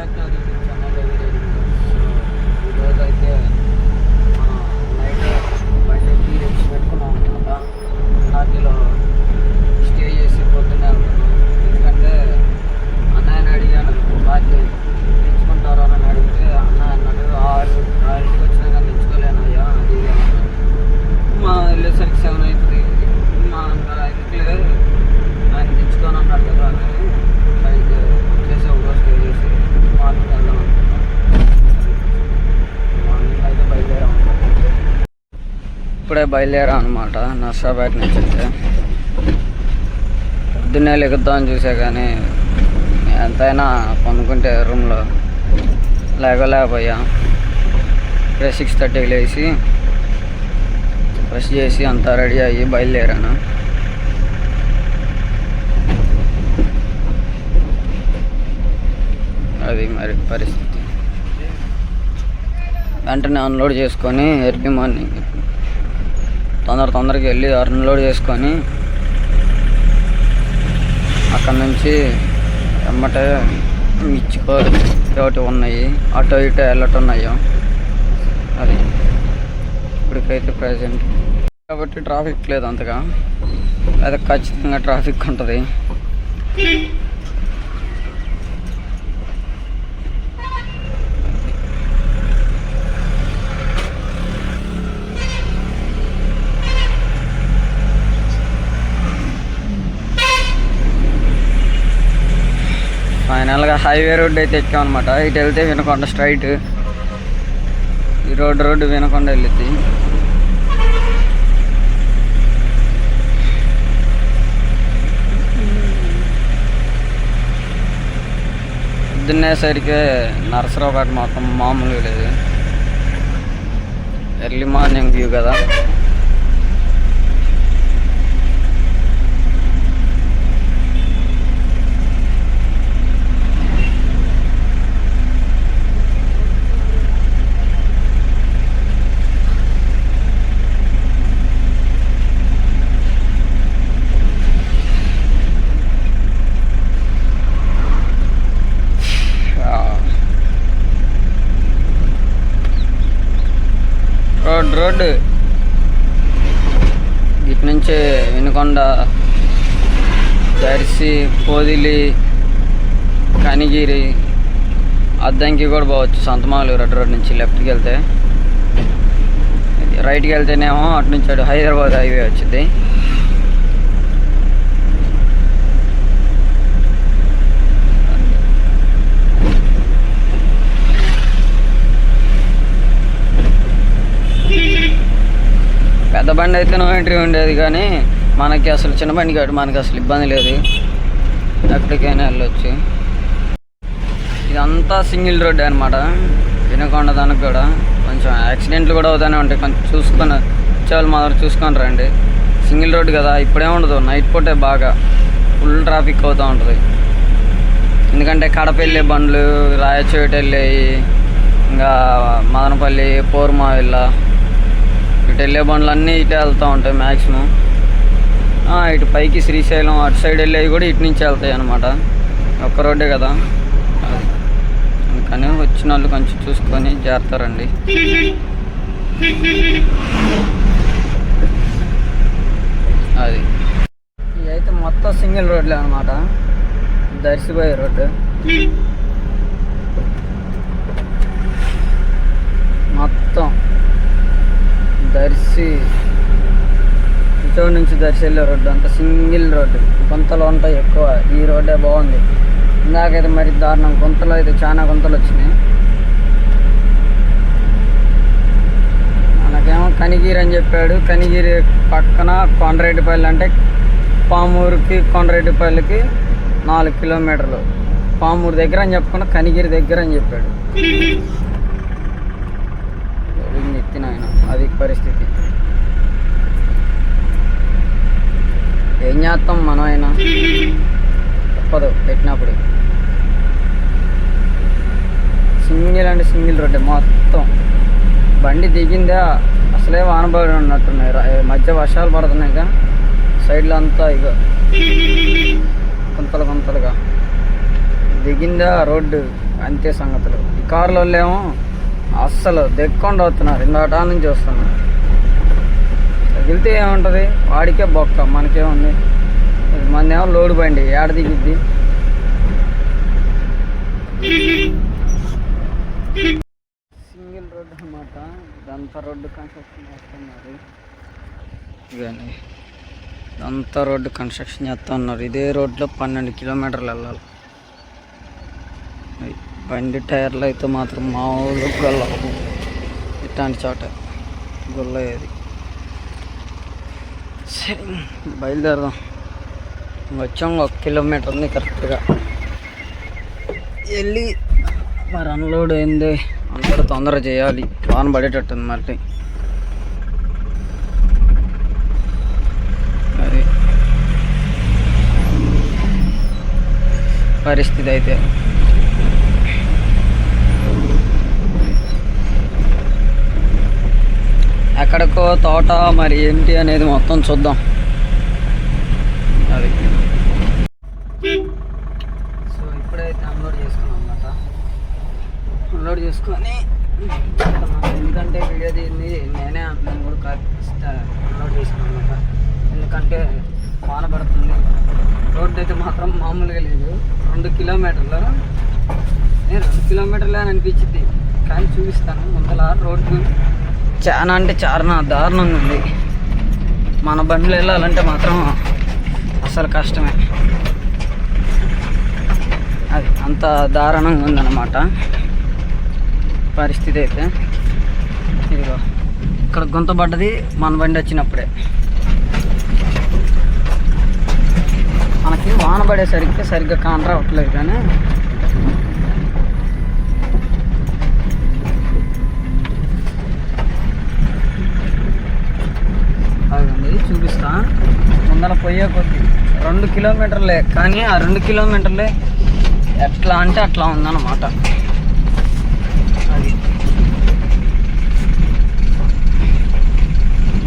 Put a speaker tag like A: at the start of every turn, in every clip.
A: Back to YouTube channel. ఈరోజు అయితే మనం నైట్ బండికి రెక్స్ పెట్టుకున్నాం అనమాట. నాటిలో స్టే చేసి పొద్దున్నే అనుకున్నాం. ఎందుకంటే అన్నయ్యని అడిగాను, బాధ్యత తెచ్చుకుంటారు అని అడిగితే అన్నయ్య అన్నాడు ఆరింటికి వచ్చినా కానీ తెచ్చుకోలేను అయ్యా, అది మా వెళ్ళేసరికి 7 అవుతుంది. మా 5కి ఆయన తెచ్చుకొని అన్నాడు కదా అని 5 చేసే ఒక స్టే చేసి మార్నింగ్ వెళ్దాం అనుకుంటాం. మార్నింగ్ అయితే బయలుదేరాం. ఇప్పుడే బయలుదేరాం అనమాట నర్సాపేట నుంచి. అయితే పొద్దున్నే లెగుద్దామని చూసా కానీ ఎంతైనా కొనుక్కుంటే రూమ్లో లేకపోయా. ఇప్పుడే 6:30కి లేచి బ్రష్ చేసి అంతా రెడీ అయ్యి బయలుదేరాను. అది మరి పరిస్థితి. వెంటనే అన్లోడ్ చేసుకొని ఎర్లీ మార్నింగ్ తొందరగా వెళ్ళి అన్లోడ్ చేసుకొని అక్కడ నుంచి ఎమ్మటే మిర్చికో ఒకటి ఉన్నాయి, అటో ఇటో వెళ్ళటున్నాయో. అది ఇప్పటికైతే ప్రజెంట్ కాబట్టి ట్రాఫిక్ లేదు అంతగా, అయితే ఖచ్చితంగా ట్రాఫిక్ ఉంటుంది. ఫైనల్గా హైవే రోడ్డు అయితే ఎక్కామన్నమాట. ఇటు వెళ్తే వినకొండ స్ట్రైట్, ఈ రోడ్డు వినకొండ వెళ్ళిద్ది. పొద్దున్నేసరికి నరసరావుపేట మొత్తం మామూలుగా లేదు. ఎర్లీ మార్నింగ్ వ్యూ కదా. రోడ్డు ఇటు నుంచి వినుకొండ, దర్శి, పొదిలి, కనిగిరి, అద్దంకి కూడా పోవచ్చు. సంతమాలు రోడ్డు నుంచి లెఫ్ట్కి వెళ్తే, రైట్కి వెళ్తేనేమో అటు నుంచి అటు హైదరాబాద్ హైవే వచ్చింది. పెద్ద బండి అయితే నో ఎంట్రీ ఉండేది, కానీ మనకి అసలు చిన్న బండి కాదు, మనకి అసలు ఇబ్బంది లేదు, ఎక్కడికైనా వెళ్ళొచ్చు. ఇదంతా సింగిల్ రోడ్డు అనమాట. వినకొండ దానికి కూడా కొంచెం యాక్సిడెంట్లు కూడా అవుతూనే ఉంటాయి. కొంచెం చూసుకొని వచ్చేవాళ్ళు మాత్రం చూసుకొని రండి. సింగిల్ రోడ్డు కదా, ఇప్పుడేముండదు, నైట్ పూటే బాగా ఫుల్ ట్రాఫిక్ అవుతూ ఉంటుంది. ఎందుకంటే కడప వెళ్ళే బండ్లు, రాయచోటి వెళ్ళేవి, ఇంకా మదనపల్లి, పోర్మావిల్ల ఇటు వెళ్ళే బండ్లు అన్నీ ఇటే వెళ్తూ ఉంటాయి మ్యాక్సిమం. ఇటు పైకి శ్రీశైలం అటు సైడ్ వెళ్ళేవి కూడా ఇటు నుంచి వెళ్తాయి అన్నమాట. ఒక్క రోడ్డే కదా, అందుకని వచ్చిన వాళ్ళు కొంచెం చూసుకొని జాగ్రత్తారండి. అది ఇదైతే మొత్తం సింగిల్ రోడ్లే అనమాట. దర్శిపోయే రోడ్డు మొత్తం. దర్శి ఇటో నుంచి దర్శి వెళ్ళే రోడ్డు అంతా సింగిల్ రోడ్డు. గుంతలు ఉంటాయి ఎక్కువ. ఈ రోడ్డే బాగుంది. ఇందాకైతే మరి దారుణం, గుంతలు అయితే చాలా గుంతలు వచ్చినాయి. మనకేమో కనిగిరి అని చెప్పాడు. కనిగిరి పక్కన కొండరెడ్డిపల్లి, అంటే పామూరుకి కొండరెడ్డిపల్లికి 4 కిలోమీటర్లు. పామూరు దగ్గర అని చెప్పకుండా కనిగిరి దగ్గర అని చెప్పాడు. ఎత్తినాయన అది పరిస్థితి. ఏం చేస్తాం మనం, అయినా తప్పదు పెట్టినప్పుడు. సింగిల్ అంటే సింగిల్ రోడ్డే మొత్తం. బండి దిగిందా అసలే వానబడి ఉన్నట్టున్నాయి. మధ్య వర్షాలు పడుతున్నాయిగా, సైడ్లో అంతా ఇక గుంతలుగా దిగిందా రోడ్డు అంతే సంగతులు. ఈ కార్లో ఏమో అస్సలు దెక్కుండా వస్తున్నారు, ఇందాట నుంచి వస్తున్నారు. తగిలితే ఏముంటుంది, వాడికే బొక్క, మనకేముంది. మనదేమో లోడ్ బండి, ఏడ దిగిద్ది. సింగిల్ రోడ్డు అన్నమాట, ఇదంతా రోడ్డు కన్స్ట్రక్షన్ చేస్తున్నారు. ఇవన్నీ ఇదంతా రోడ్డు కన్స్ట్రక్షన్ చేస్తూ ఉన్నారు. ఇదే రోడ్లో 12 కిలోమీటర్లు వెళ్ళాలి. బండి టైర్లు అయితే మాత్రం మామూలు గొల్లవు, ఇట్లాంటి చోట గొల్లయ్యేది. సరే బయలుదేరదాం. వచ్చాం, 1 కిలోమీటర్ ఉంది కరెక్ట్గా. వెళ్ళి మరి అన్లోడ్ అయింది, అన్లోడ్ తొందరగా చేయాలి, వాన పడేటట్టుంది మళ్ళీ. అది పరిస్థితి అయితే. ఎక్కడికో తోట మరి ఏంటి అనేది మొత్తం చూద్దాం. అది సో ఇప్పుడైతే అన్లోడ్ చేసుకున్నాం అన్నమాట. అన్లోడ్ చేసుకొని ఎందుకంటే వీడియో తీయింది నేనే, నేను కూడా అన్లోడ్ చేసుకున్నాను అన్నమాట. ఎందుకంటే వాన పడుతుంది. రోడ్డు అయితే మాత్రం మామూలుగా లేదు. 2 కిలోమీటర్లు, 2 కిలోమీటర్లే అని అనిపించింది, కానీ చూపిస్తాను ముందల. రోడ్డు చాలా అంటే చాలా దారుణంగా ఉంది. మన బండ్లు వెళ్ళాలంటే మాత్రం అసలు కష్టమే. అది అంత దారుణంగా ఉందన్నమాట పరిస్థితి అయితే. ఇదిగో ఇక్కడ గుంత పడ్డది మన బండి వచ్చినప్పుడే. మనకి వాన పడేసరికి సరిగ్గా కాన్ రావట్లేదు, కానీ అదండి చూపిస్తా. ముందర పోయే కొద్ది 2 కిలోమీటర్లే, కానీ ఆ 2 కిలోమీటర్లే ఎట్లా అంటే అట్లా ఉందన్నమాట. అది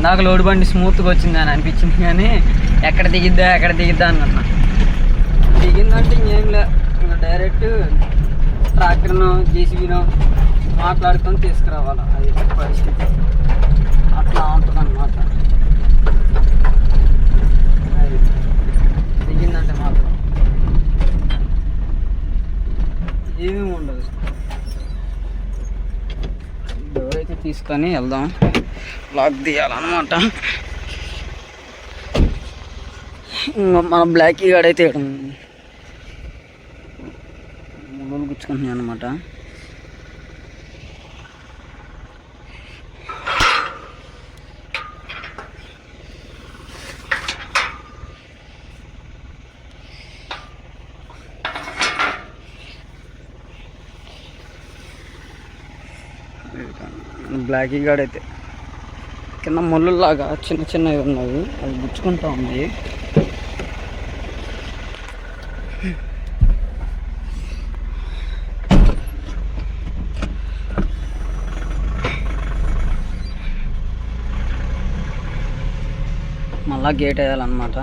A: నాకు లోడ్ బండి స్మూత్గా వచ్చింది అని అనిపించింది, కానీ ఎక్కడ దిగిద్దా అనుకున్నా. దిగిందంటే ఇంకేం లే, ఇంకా డైరెక్ట్ ట్రాక్టర్ను జేసీబీనో మాట్లాడుకొని తీసుకురావాలి. అది పరిస్థితి అట్లా ఉంటుంది అన్నమాట. అది దిగిందంటే మాత్రం ఏమీ ఉండదు. డోర్ అయితే తీసుకొని వెళ్దాం, లాక్ తీయాలన్నమాట. మన బ్లాకీ గాడైతే ముళ్ళు గుచ్చుకుంటున్నాయి అన్నమాట. బ్లాకీ గాడైతే కింద ముళ్ళులాగా చిన్న చిన్నవి ఉన్నాయి, అవి గుచ్చుకుంటా ఉంది. మళ్ళా గేట్ వేయాలన్నమాట.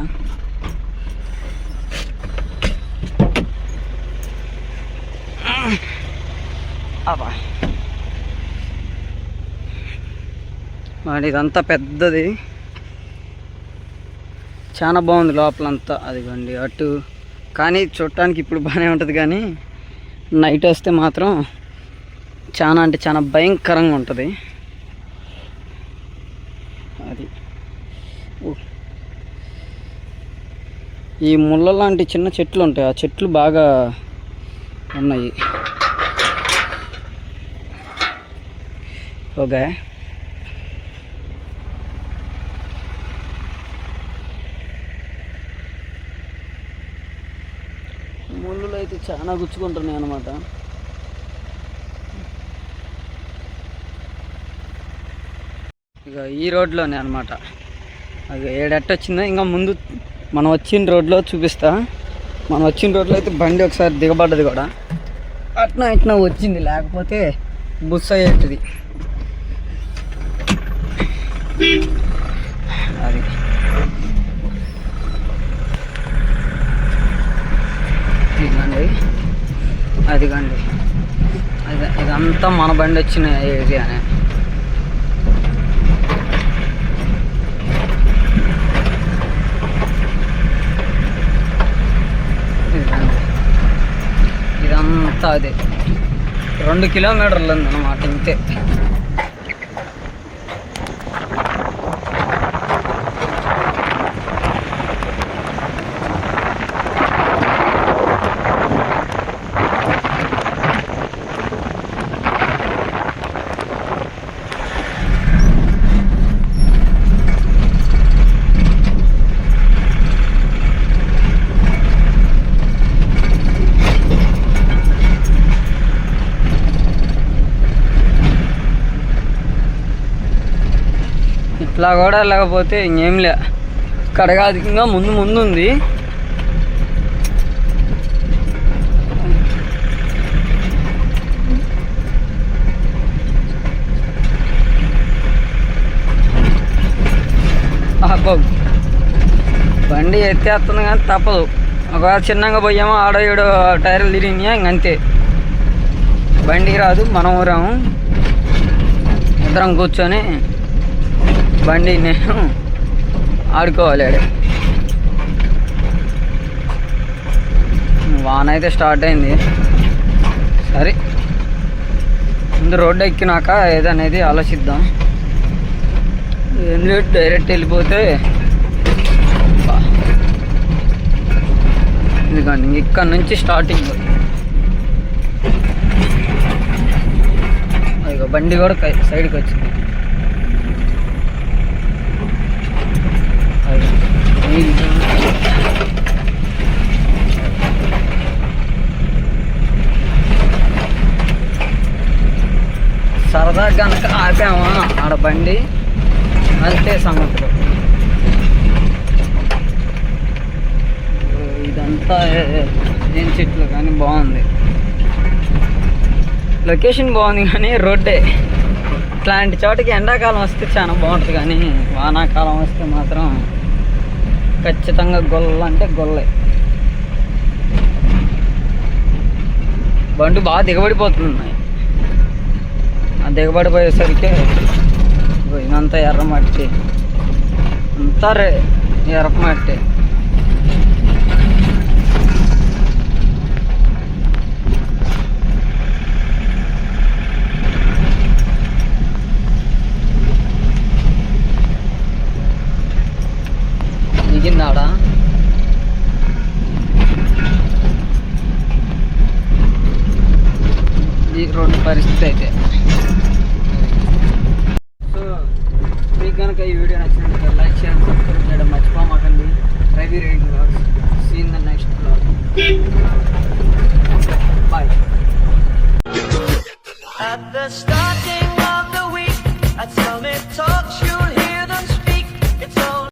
A: అబ్బా మరి ఇదంతా పెద్దది, చాలా బాగుంది లోపలంతా. అదిగోండి అటు, కానీ చూడటానికి ఇప్పుడు బాగానే ఉంటుంది, కానీ నైట్ వస్తే మాత్రం చాలా అంటే చాలా భయంకరంగా ఉంటుంది. అది ఈ ముళ్ళ లాంటి చిన్న చెట్లు ఉంటాయి, ఆ చెట్లు బాగా ఉన్నాయి. ఓకే, ముళ్ళులు అయితే చాలా గుచ్చుకుంటున్నాయి అన్నమాట. ఇక ఈ రోడ్లోనే అనమాట. అది ఏడెట్టొచ్చిందో ఇంకా ముందు మనం వచ్చిన రోడ్లో చూపిస్తా. మనం వచ్చిన రోడ్లో అయితే బండి ఒకసారి దిగబడ్డది కూడా, అట్నా ఇట్లా వచ్చింది, లేకపోతే బుస్ అయ్యేది. అది ఇదిగండి, అదిగండి ఇదంతా మన బండి వచ్చిన ఏరియానే. ఇదంతా అదే 2 కిలోమీటర్లు ఉందన్నమాట ఇంతే. ఇట్లా కూడా లేకపోతే ఇంకేం లే, కడగాధికంగా ముందు ఉంది. బండి ఎత్తేస్తుంది కానీ తప్పదు. ఒకవేళ చిన్నగా పోయామో ఆడ ఏడో టైర్లు తిరిగినాయా ఇంకంతే, బండికి రాదు. మనం ఊరాము ఇద్దరం కూర్చొని బండి నేను ఆడుకోవాలి. వాన అయితే స్టార్ట్ అయింది. సరే ముందు రోడ్డు ఎక్కినాక ఏదనేది ఆలోచిద్దాం. ఏం లేదు, డైరెక్ట్ వెళ్ళిపోతే ఎందుకండి ఇక్కడ నుంచి స్టార్టింగ్. ఇక బండి కూడా సైడ్కి వచ్చింది. సరదా కనుక ఆపామా ఆడ బండి అంతే సంగతులు. ఇదంతా ఏం చెట్లు కానీ బాగుంది, లొకేషన్ బాగుంది. కానీ రోడ్డే ఇట్లాంటి చోటికి ఎండాకాలం వస్తే చాలా బాగుంటుంది, కానీ వానాకాలం వస్తే మాత్రం ఖచ్చితంగా గొల్ల అంటే గొల్లే. బండి బాగా దిగబడిపోతున్నాయి. ఆ దిగబడిపోయేసరికి ఇదంతా ఎర్రమట్టి, అంతా ఎర్రమట్టి. దిగిందాడా ఈ రోడ్డు పరిస్థితి అయితే. సో మీకు కనుక ఈ వీడియో నచ్చినట్లయితే లైక్ షేర్ సబ్స్క్రైబ్ చేయడం మర్చిపోమాకండి. Ravi riding vlogs. See in the next vlog. Bye. At the starting of the week, I'd tell me talk.